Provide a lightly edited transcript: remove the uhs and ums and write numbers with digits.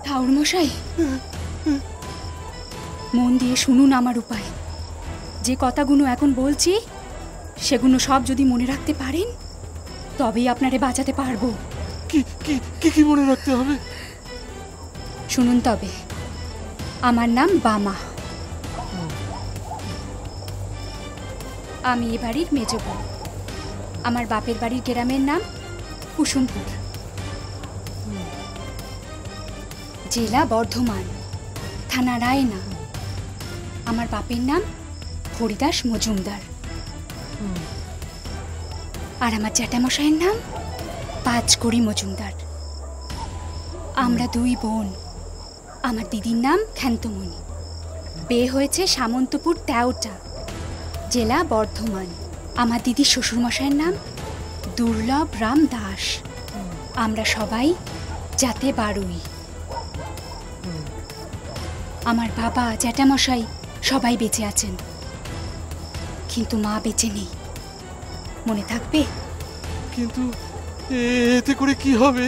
ঠাকুর মশাই, মন দিয়ে শুনুন আমার উপায়। যে কথাগুলো এখন বলছি সেগুলো সব যদি মনে রাখতে পারেন তবেই আপনারে বাঁচাতে পারবো। কি কি কি কি মনে রাখতে হবে? শুনুন তবে। আমার নাম বামা, আমি এ বাড়ির মেজ বোন। আমার বাপের বাড়ির গ্রামের নাম কুসুমপুর, জেলা বর্ধমান, থানা রায়না। আমার বাপের নাম হরিদাস মজুমদার, আর আমার জ্যাঠামশাইয়ের নাম পাঁচকড়ি মজুমদার। আমরা দুই বোন। আমার দিদির নাম ক্ষান্তমণি, বিয়ে হয়েছে সামন্তপুর তেওটা, জেলা বর্ধমান। আমার দিদির শ্বশুরমশাইয়ের নাম দুর্লভ রাম দাস। আমরা সবাই জাতে বারুই। আমার বাবা জ্যাঠামশাই সবাই বেঁচে আছেন, কিন্তু মা বেঁচে নেই। মনে থাকবে? কিন্তু এতে করে কি হবে?